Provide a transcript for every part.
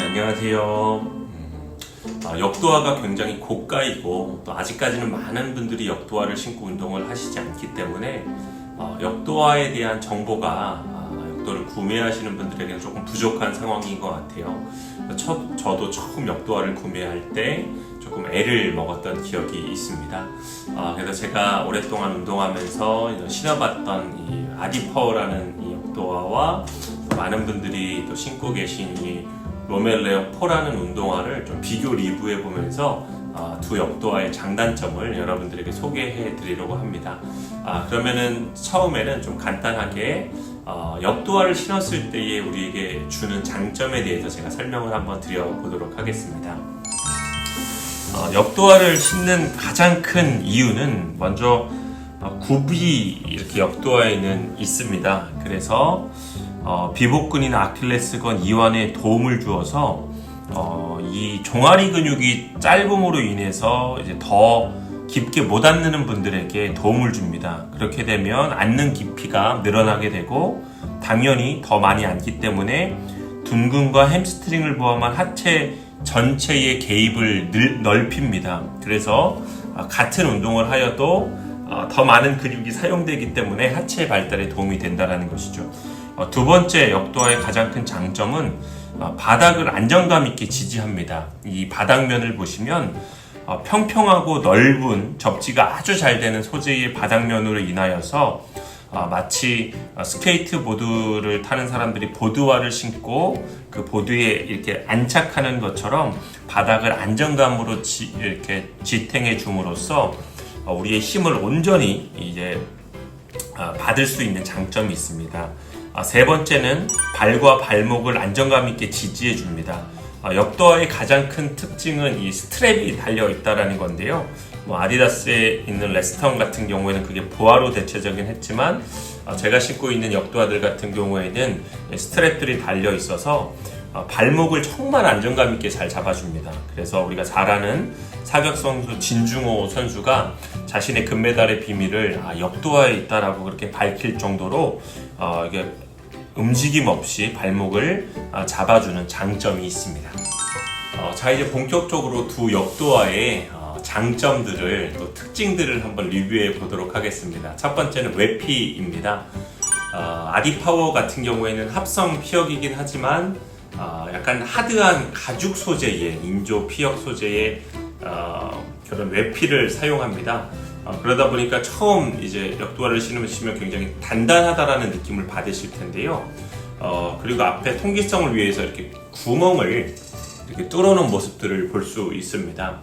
네, 안녕하세요. 역도화가 굉장히 고가이고 또 아직까지는 많은 분들이 역도화를 신고 운동을 하시지 않기 때문에 역도화에 대한 정보가 역도를 구매하시는 분들에게는 조금 부족한 상황인 것 같아요. 저도 처음 역도화를 구매할 때 조금 애를 먹었던 기억이 있습니다. 그래서 제가 오랫동안 운동하면서 신어봤던 이 아디파워라는 이 역도화와 많은 분들이 또 신고 계신 이 로멜레오 4라는 운동화를 좀 비교 리뷰해 보면서 두 역도화의 장단점을 여러분들에게 소개해 드리려고 합니다. 그러면은 처음에는 좀 간단하게 역도화를 신었을 때에 우리에게 주는 장점에 대해서 제가 설명을 한번 드려보도록 하겠습니다. 역도화를 신는 가장 큰 이유는 먼저 굽이 이렇게 역도화에는 있습니다. 그래서 비복근이나 아킬레스건 이완에 도움을 주어서 이 종아리 근육이 짧음으로 인해서 이제 더 깊게 못 앉는 분들에게 도움을 줍니다. 그렇게 되면 앉는 깊이가 늘어나게 되고 당연히 더 많이 앉기 때문에 둔근과 햄스트링을 포함한 하체 전체의 개입을 넓힙니다. 그래서 같은 운동을 하여도 더 많은 근육이 사용되기 때문에 하체 발달에 도움이 된다는 것이죠. 두 번째 역도화의 가장 큰 장점은 바닥을 안정감 있게 지지합니다. 이 바닥면을 보시면 평평하고 넓은 접지가 아주 잘 되는 소재의 바닥면으로 인하여서 마치 스케이트보드를 타는 사람들이 보드화를 신고 그 보드에 이렇게 안착하는 것처럼 바닥을 안정감으로 이렇게 지탱해 줌으로써 우리의 힘을 온전히 이제 받을 수 있는 장점이 있습니다. 세 번째는 발과 발목을 안정감 있게 지지해 줍니다. 역도화의 가장 큰 특징은 이 스트랩이 달려 있다는 건데요. 아디다스에 있는 레스턴 같은 경우에는 그게 보아로 대체적이긴 했지만 제가 신고 있는 역도화들 같은 경우에는 스트랩들이 달려 있어서 발목을 정말 안정감 있게 잘 잡아줍니다. 그래서 우리가 잘 아는 사격 선수 진중호 선수가 자신의 금메달의 비밀을 역도화에 있다라고 그렇게 밝힐 정도로 이게 움직임 없이 발목을 잡아주는 장점이 있습니다. 자, 이제 본격적으로 두 역도화의 장점들을 또 특징들을 한번 리뷰해 보도록 하겠습니다. 첫 번째는 외피입니다. 아디파워 같은 경우에는 합성 피혁이긴 하지만 약간 하드한 가죽 소재의 인조 피혁 소재의 그런 외피를 사용합니다. 그러다 보니까 처음 이제 역도화를 신으시면 굉장히 단단하다라는 느낌을 받으실 텐데요. 그리고 앞에 통기성을 위해서 이렇게 구멍을 이렇게 뚫어놓은 모습들을 볼 수 있습니다.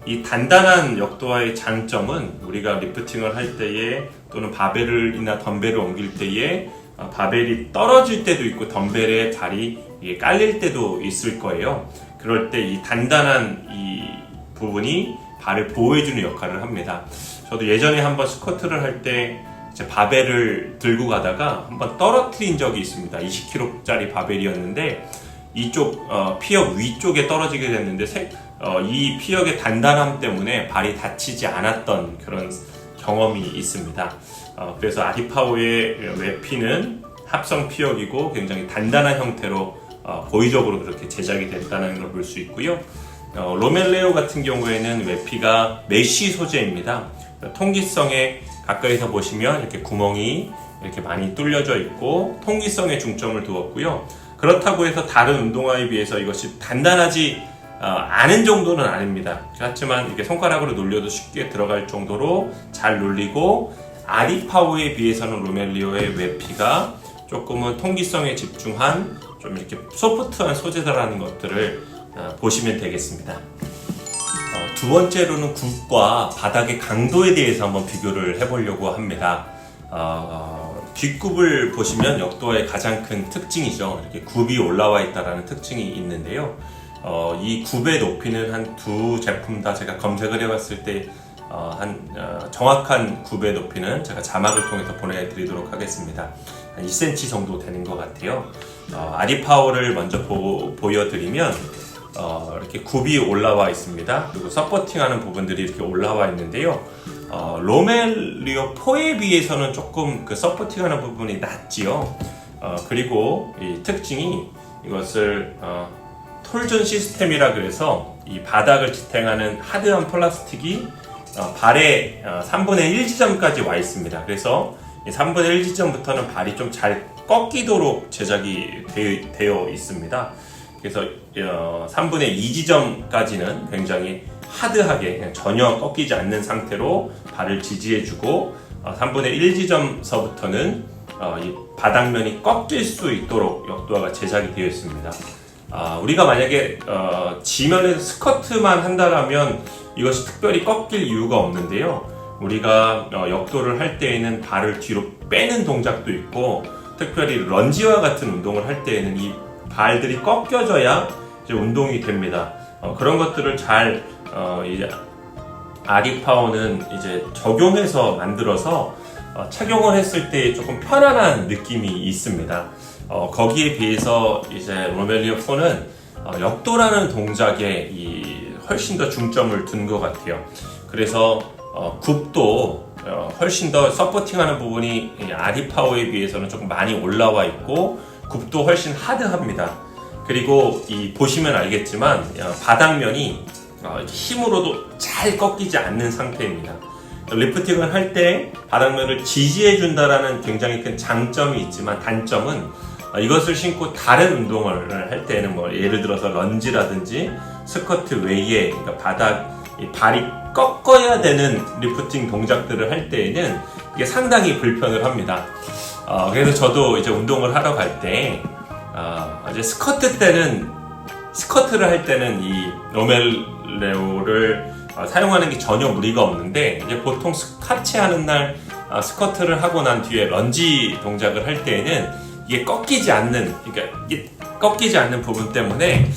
이 단단한 역도화의 장점은 우리가 리프팅을 할 때에 또는 바벨이나 덤벨을 옮길 때에 바벨이 떨어질 때도 있고 덤벨에 발이 깔릴 때도 있을 거예요. 그럴 때 이 단단한 이 부분이 발을 보호해주는 역할을 합니다. 저도 예전에 한번 스쿼트를 할 때 바벨을 들고 가다가 한번 떨어뜨린 적이 있습니다. 20kg짜리 바벨이었는데 이쪽 피혁 위쪽에 떨어지게 됐는데 이 피혁의 단단함 때문에 발이 다치지 않았던 그런 경험이 있습니다. 그래서 아디파워의 외피는 합성 피혁이고 굉장히 단단한 형태로 고의적으로 그렇게 제작이 됐다는 걸 볼 수 있고요. 로멜레오 같은 경우에는 외피가 메쉬 소재입니다. 통기성에 가까이서 보시면 이렇게 구멍이 이렇게 많이 뚫려져 있고 통기성에 중점을 두었고요. 그렇다고 해서 다른 운동화에 비해서 이것이 단단하지 않은 정도는 아닙니다. 하지만 이렇게 손가락으로 눌려도 쉽게 들어갈 정도로 잘 눌리고 아디파워에 비해서는 로멜레오의 외피가 조금은 통기성에 집중한 좀 이렇게 소프트한 소재다라는 것들을 보시면 되겠습니다. 두 번째로는 굽과 바닥의 강도에 대해서 한번 비교를 해보려고 합니다. 뒷굽을 보시면 역도화의 가장 큰 특징이죠. 이렇게 굽이 올라와 있다는 특징이 있는데요. 이 굽의 높이는 한 두 제품 다 제가 검색을 해봤을 때 정확한 굽의 높이는 제가 자막을 통해서 보내드리도록 하겠습니다. 한 2cm 정도 되는 것 같아요. 아디파워를 먼저 보여드리면 이렇게 굽이 올라와 있습니다. 그리고 서포팅하는 부분들이 이렇게 올라와 있는데요. 로멜레오 4에 비해서는 조금 그 서포팅하는 부분이 낮지요. 그리고 이 특징이 이것을 톨전 시스템이라 그래서 이 바닥을 지탱하는 하드한 플라스틱이 발의 3분의 1 지점까지 와 있습니다. 그래서 3분의 1 지점부터는 발이 좀 잘 꺾이도록 제작이 되어 있습니다. 그래서 3분의 2 지점까지는 굉장히 하드하게 그냥 전혀 꺾이지 않는 상태로 발을 지지해주고 3분의 1 지점서부터는 이 바닥면이 꺾일 수 있도록 역도화가 제작이 되어 있습니다. 우리가 만약에 지면에서 스커트만 한다라면 이것이 특별히 꺾일 이유가 없는데요. 우리가 역도를 할 때에는 발을 뒤로 빼는 동작도 있고, 특별히 런지와 같은 운동을 할 때에는 이 발들이 꺾여져야 이제 운동이 됩니다. 그런 것들을 잘 이제 아디파워는 이제 적용해서 만들어서 착용을 했을 때 조금 편안한 느낌이 있습니다. 거기에 비해서 이제 로멜리오 4는 역도라는 동작에 훨씬 더 중점을 둔 것 같아요. 그래서 굽도 훨씬 더 서포팅하는 부분이 아디파워에 비해서는 조금 많이 올라와 있고, 굽도 훨씬 하드합니다. 그리고 보시면 알겠지만 바닥면이 힘으로도 잘 꺾이지 않는 상태입니다. 리프팅을 할 때 바닥면을 지지해 준다라는 굉장히 큰 장점이 있지만, 단점은 이것을 신고 다른 운동을 할 때는 뭐 예를 들어서 런지라든지 스쿼트 외에, 그러니까 발이 꺾어야 되는 리프팅 동작들을 할 때에는 이게 상당히 불편을 합니다. 그래서 저도 이제 운동을 하러 갈 때 이제 스쿼트를 할 때는 이 로멜레오를 사용하는 게 전혀 무리가 없는데, 이제 보통 하체하는 날 스쿼트를 하고 난 뒤에 런지 동작을 할 때에는 이게 꺾이지 않는 부분 때문에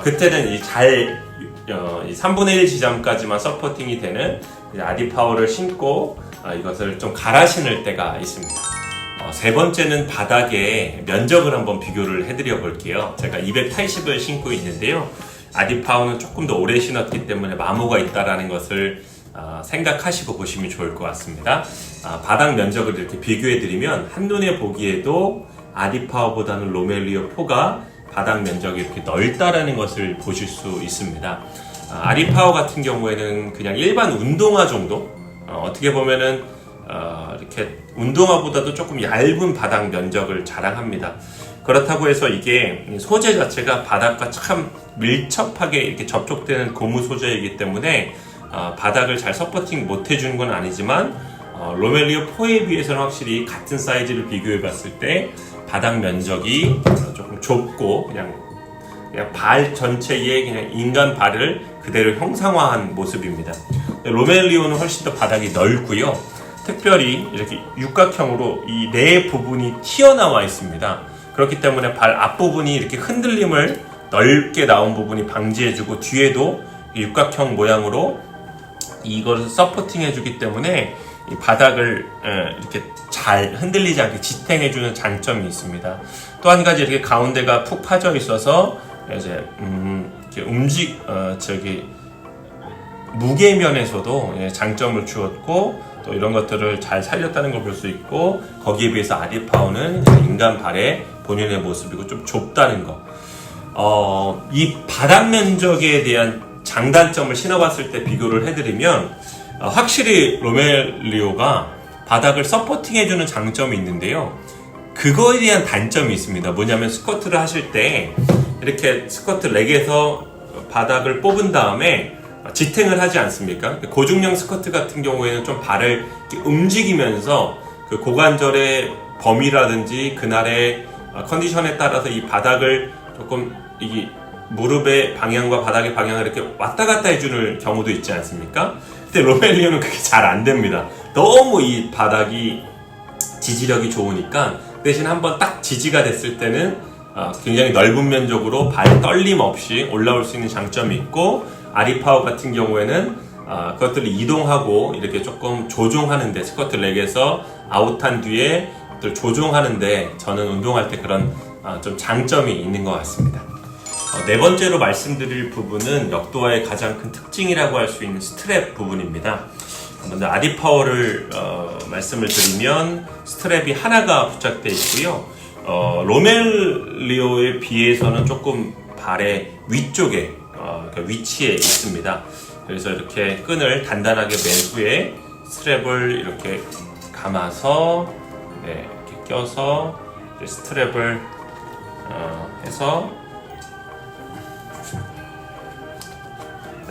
그때는 이 3분의 1 지점까지만 서포팅이 되는 아디파워를 신고 이것을 좀 갈아 신을 때가 있습니다. 세 번째는 바닥의 면적을 한번 비교를 해드려 볼게요. 제가 280을 신고 있는데요. 아디파워는 조금 더 오래 신었기 때문에 마모가 있다는 것을 생각하시고 보시면 좋을 것 같습니다. 바닥 면적을 이렇게 비교해드리면 한눈에 보기에도 아디파워보다는 로멜리오 4가 바닥 면적이 이렇게 넓다라는 것을 보실 수 있습니다. 아디파워 같은 경우에는 그냥 일반 운동화 정도? 어떻게 보면은 이렇게 운동화보다도 조금 얇은 바닥 면적을 자랑합니다. 그렇다고 해서 이게 소재 자체가 바닥과 참 밀접하게 이렇게 접촉되는 고무 소재이기 때문에 바닥을 잘 서포팅 못 해주는 건 아니지만, 로멜리오 4에 비해서는 확실히 같은 사이즈를 비교해 봤을 때 바닥 면적이 조금 좁고 그냥 발 전체에 그냥 인간 발을 그대로 형상화한 모습입니다. 로멜리오는 훨씬 더 바닥이 넓고요. 특별히 이렇게 육각형으로 이 네 부분이 튀어나와 있습니다. 그렇기 때문에 발 앞부분이 이렇게 흔들림을 넓게 나온 부분이 방지해주고, 뒤에도 육각형 모양으로 이걸 서포팅해주기 때문에 이 바닥을 이렇게 잘 흔들리지 않게 지탱해주는 장점이 있습니다. 또 한 가지 이렇게 가운데가 푹 파져 있어서 이제 이렇게 무게면에서도 장점을 주었고, 또 이런 것들을 잘 살렸다는 걸 볼 수 있고, 거기에 비해서 아디파워는 인간 발의 본연의 모습이고 좀 좁다는 거. 이 바닥 면적에 대한 장단점을 신어봤을 때 비교를 해드리면 확실히 로멜리오가 바닥을 서포팅해주는 장점이 있는데요. 그거에 대한 단점이 있습니다. 뭐냐면 스쿼트를 하실 때 이렇게 스쿼트 렉에서 바닥을 뽑은 다음에 지탱을 하지 않습니까? 고중량 스쿼트 같은 경우에는 좀 발을 움직이면서 그 고관절의 범위라든지 그날의 컨디션에 따라서 이 바닥을 조금 이 무릎의 방향과 바닥의 방향을 이렇게 왔다 갔다 해주는 경우도 있지 않습니까? 근데 로멜리오는 그게 잘 안 됩니다. 너무 이 바닥이 지지력이 좋으니까, 대신 한번 딱 지지가 됐을 때는 굉장히 넓은 면적으로 발 떨림 없이 올라올 수 있는 장점이 있고, 아디파워 같은 경우에는 그것들을 이동하고 이렇게 조금 조종하는데, 스쿼트 렉에서 아웃한 뒤에 조종하는데 저는 운동할 때 그런 좀 장점이 있는 것 같습니다. 네 번째로 말씀드릴 부분은 역도화의 가장 큰 특징이라고 할 수 있는 스트랩 부분입니다. 먼저 아디파워를 말씀을 드리면 스트랩이 하나가 부착되어 있고요. 로멜리오에 비해서는 조금 발의 위쪽에 위치해 있습니다. 그래서 이렇게 끈을 단단하게 맨 후에 스트랩을 이렇게 감아서 이렇게 껴서 스트랩을 해서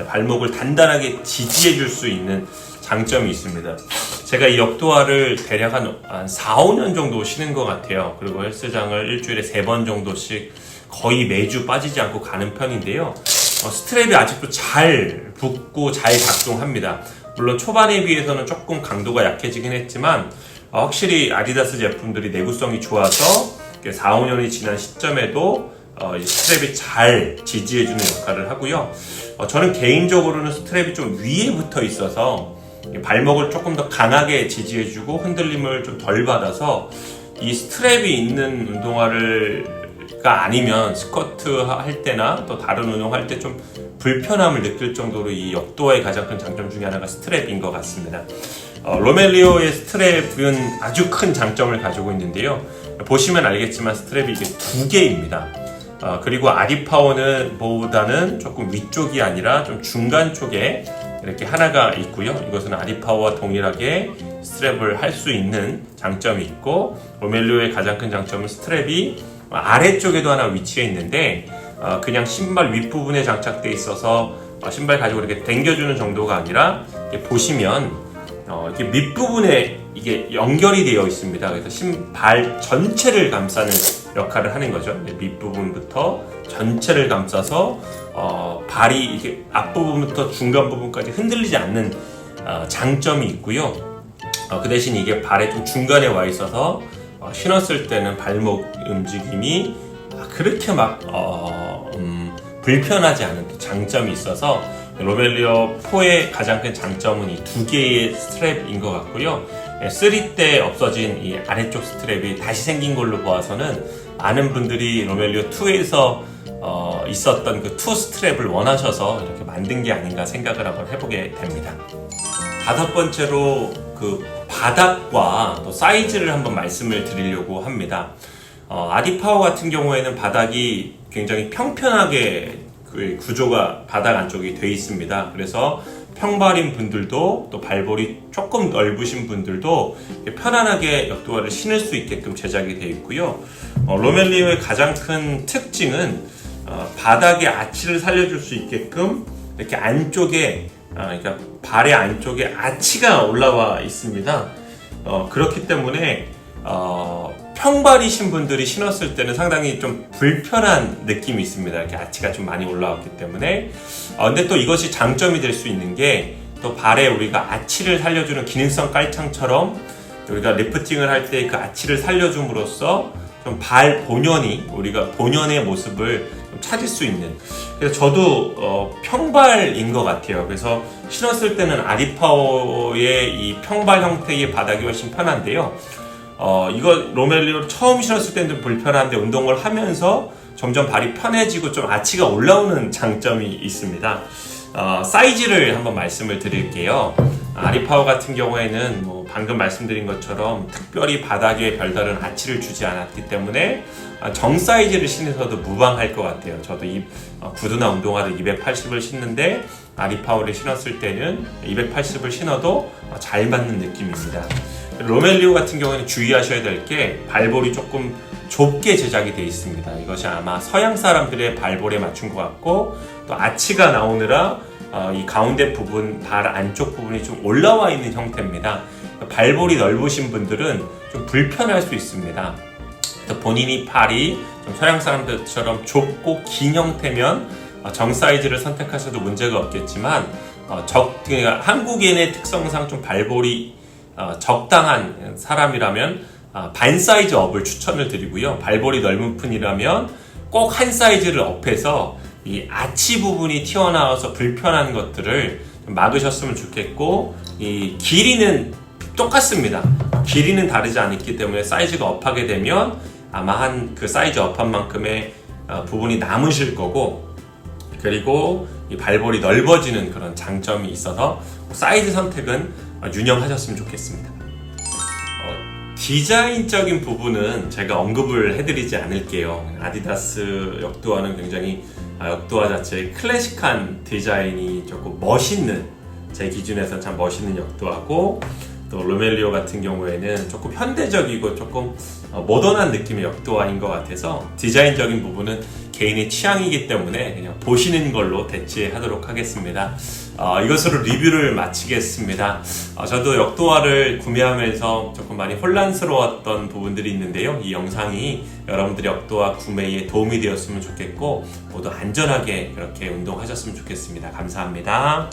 발목을 단단하게 지지해 줄 수 있는 장점이 있습니다. 제가 이 역도화를 대략 한 4, 5년 정도 신은 것 같아요. 그리고 헬스장을 일주일에 3번 정도씩 거의 매주 빠지지 않고 가는 편인데요. 스트랩이 아직도 잘 붙고 잘 작동합니다. 물론 초반에 비해서는 조금 강도가 약해지긴 했지만 확실히 아디다스 제품들이 내구성이 좋아서 4, 5년이 지난 시점에도 스트랩이 잘 지지해주는 역할을 하고요. 저는 개인적으로는 스트랩이 좀 위에 붙어 있어서 발목을 조금 더 강하게 지지해주고 흔들림을 좀 덜 받아서 이 스트랩이 있는 운동화가 아니면 스쿼트 할 때나 또 다른 운동할 때 좀 불편함을 느낄 정도로 이 역도화의 가장 큰 장점 중에 하나가 스트랩인 것 같습니다. 로멜리오의 스트랩은 아주 큰 장점을 가지고 있는데요. 보시면 알겠지만 스트랩이 이게 2개입니다. 그리고 아디파워는 보다는 조금 위쪽이 아니라 좀 중간 쪽에 이렇게 하나가 있고요. 이것은 아디파워와 동일하게 스트랩을 할 수 있는 장점이 있고, 로멜리오의 가장 큰 장점은 스트랩이 아래쪽에도 하나 위치해 있는데 그냥 신발 윗부분에 장착되어 있어서 신발 가지고 이렇게 당겨주는 정도가 아니라 보시면 이렇게 밑부분에 이게 연결이 되어 있습니다. 그래서 신발 전체를 감싸는 역할을 하는 거죠. 밑부분부터 전체를 감싸서 발이 이게 앞부분부터 중간 부분까지 흔들리지 않는 장점이 있고요. 그 대신 이게 발에 좀 중간에 와 있어서 신었을 때는 발목 움직임이 그렇게 막 불편하지 않은 장점이 있어서 로멜리오 4의 가장 큰 장점은 이 2개의 스트랩인 것 같고요. 3 때 없어진 이 아래쪽 스트랩이 다시 생긴 걸로 보아서는 많은 분들이 로멜리오 2에서 있었던 그 2 스트랩을 원하셔서 이렇게 만든 게 아닌가 생각을 한번 해보게 됩니다. 5번째로 그 바닥과 또 사이즈를 한번 말씀을 드리려고 합니다. 아디파워 같은 경우에는 바닥이 굉장히 평평하게 그 구조가 바닥 안쪽이 되어 있습니다. 그래서 평발인 분들도 또 발볼이 조금 넓으신 분들도 편안하게 역도화를 신을 수 있게끔 제작이 되어 있고요. 로멜리오의 가장 큰 특징은 바닥의 아치를 살려줄 수 있게끔 이렇게 안쪽에 그러니까 발의 안쪽에 아치가 올라와 있습니다. 그렇기 때문에 평발이신 분들이 신었을 때는 상당히 좀 불편한 느낌이 있습니다. 이렇게 아치가 좀 많이 올라왔기 때문에. 근데 또 이것이 장점이 될 수 있는 게 또 발에 우리가 아치를 살려주는 기능성 깔창처럼 우리가 리프팅을 할 때 그 아치를 살려줌으로써 좀 발 본연이 우리가 본연의 모습을 좀 찾을 수 있는. 그래서 저도 평발인 것 같아요. 그래서 신었을 때는 아디파워의 이 평발 형태의 바닥이 훨씬 편한데요. 이거 로멜리오 처음 신었을 때는 좀 불편한데 운동을 하면서 점점 발이 편해지고 좀 아치가 올라오는 장점이 있습니다. 사이즈를 한번 말씀을 드릴게요. 아디파워 같은 경우에는 뭐 방금 말씀드린 것처럼 특별히 바닥에 별다른 아치를 주지 않았기 때문에 정 사이즈를 신어서도 무방할 것 같아요. 저도 이 구두나 운동화를 280을 신는데 아디파워를 신었을 때는 280을 신어도 잘 맞는 느낌입니다. 로멜리오 같은 경우에는 주의하셔야 될 게 발볼이 조금 좁게 제작이 되어 있습니다. 이것이 아마 서양 사람들의 발볼에 맞춘 것 같고 또 아치가 나오느라 이 가운데 부분, 발 안쪽 부분이 좀 올라와 있는 형태입니다. 발볼이 넓으신 분들은 좀 불편할 수 있습니다. 본인이 팔이 좀 서양 사람들처럼 좁고 긴 형태면 정 사이즈를 선택하셔도 문제가 없겠지만 그러니까 한국인의 특성상 좀 발볼이 적당한 사람이라면 반 사이즈 업을 추천을 드리고요. 발볼이 넓은 분이라면 꼭 한 사이즈를 업해서 이 아치 부분이 튀어나와서 불편한 것들을 좀 막으셨으면 좋겠고, 이 길이는 똑같습니다. 길이는 다르지 않기 때문에 사이즈가 업하게 되면 아마 한 그 사이즈 업한 만큼의 부분이 남으실 거고, 그리고 이 발볼이 넓어지는 그런 장점이 있어서 사이즈 선택은 유념하셨으면 좋겠습니다. 디자인적인 부분은 제가 언급을 해드리지 않을게요. 아디다스 역도화는 굉장히 역도화 자체의 클래식한 디자인이 조금 멋있는, 제 기준에서는 참 멋있는 역도화고, 또 로멜리오 같은 경우에는 조금 현대적이고 조금 모던한 느낌의 역도화인 것 같아서 디자인적인 부분은 개인의 취향이기 때문에 그냥 보시는 걸로 대체하도록 하겠습니다. 이것으로 리뷰를 마치겠습니다. 저도 역도화를 구매하면서 조금 많이 혼란스러웠던 부분들이 있는데요. 이 영상이 여러분들의 역도화 구매에 도움이 되었으면 좋겠고 모두 안전하게 그렇게 운동하셨으면 좋겠습니다. 감사합니다.